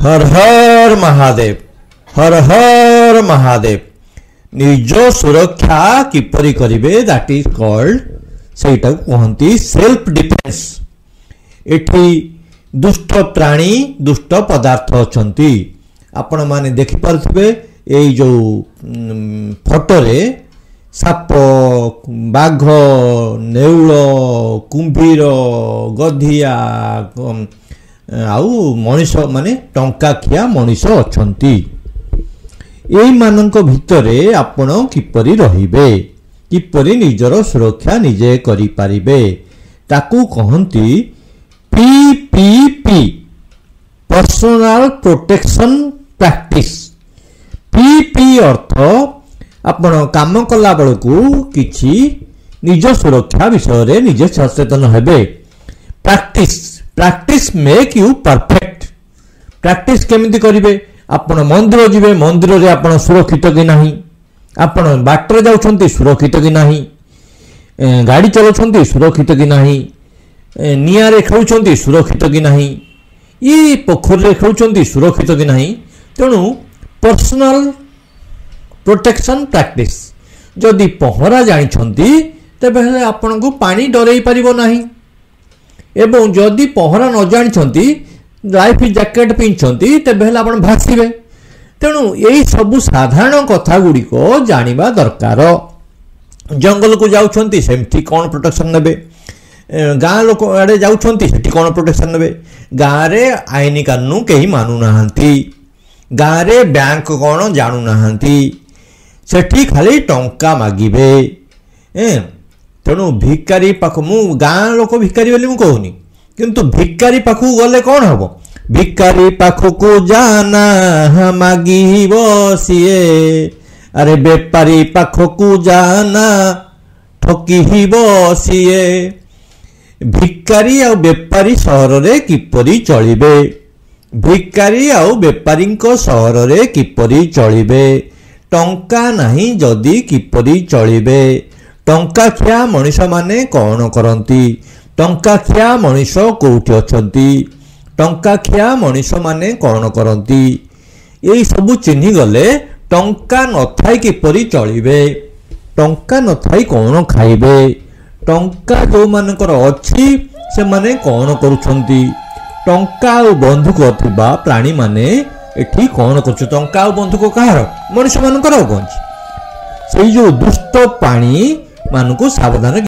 हर हर महादेव, हर हर महादेव। निज सुरक्षा किपरि करिवे दैट इज कॉल्ड सेटा कहंती सेल्फ डिफेंस। एठी दुष्ट प्राणी दुष्ट पदार्थ अछंती। आपण माने देखि पारथिबे एई जो फोटो रे साप बाघ नेउल कुंभीर गधिया आउ मनीष माने टंका खिया मनीष अछंती। एई मानक भितरे आपण किपरि रहिबे, किपरि निजर सुरक्षा निजे करि पारिबे ताकू कहंती PPP personal protection practice. PP अर्थ आपण काम कला बेलू किछि निज सुरक्षा विषय रे निजे सचेतन हेबे। Practice practice make you perfect. Practice केमिति करिवे? आपण मंदिर जिवे, मंदिर रे आपण सुरक्षित कि नाही, आपण बाटर जाउछंती सुरक्षित कि नाही, गाड़ी चलाउछंती सुरक्षित कि नाही, निया रे खेलुछंती सुरक्षित कि नाही, ई पोखर रे खेलुछंती सुरक्षित कि नाही। तेणु पर्सनल प्रोटेक्शन प्रैक्टिस जदि पहरा जानिछंती तेबे आपण को पानी डरई परिबो नाही, एवं जदि पहरा न जानिछंती लाइफ जैकेट पिंचंती तेबे आपण भासीबे। तेणु यही सबु साधारण कथा गुड़ी को जानिबा दरकार। जंगल को जाउछंती सेमठी कोन प्रोटेक्शन नेबे, गाँ लोक आड़े जाउछंती सेठी कोन प्रोटेक्शन नेबे। गाँ रे आईन कानून केही मानु नाहंती, गाँ रे बैंक कोन जानु नाहंती, सेठी खाली टंका मागिबे। तेणु भिकारी पाख मु गाँ लोक भिकारी बोली मु कहूनी, किंतु भिकारी पाखु गले कौन हम? भिकारी पाखु जाना मागी बसिए, अरे बेपारी पाखु जाना ठकी बसिए। भिकारी आ बेपारी सहर रे किपरि चलिबे, भिकारी आ बेपारी सहर रे किपरि चलिबे, टंका नाही जदि किपरि चलिबे। टंका खिया मनीष माने कौन करंती? टंका खिया मनीष कोठी अछंती? टंका खिया मनीष माने कौन करंती? एई सबु चिन्ही गले टंका न थाई किपरि चलिबे, टंका न थाई कौन खाइबे, टंका जो मानकर अछि से माने कौन करूछंती, टंका आ बंधुक थिबा प्राणी माने एठी कौन करछु? टंका आ बंधुक कहार? मनीष मानकर कोन? सेई जो दुष्ट प्राणी मानको सावधान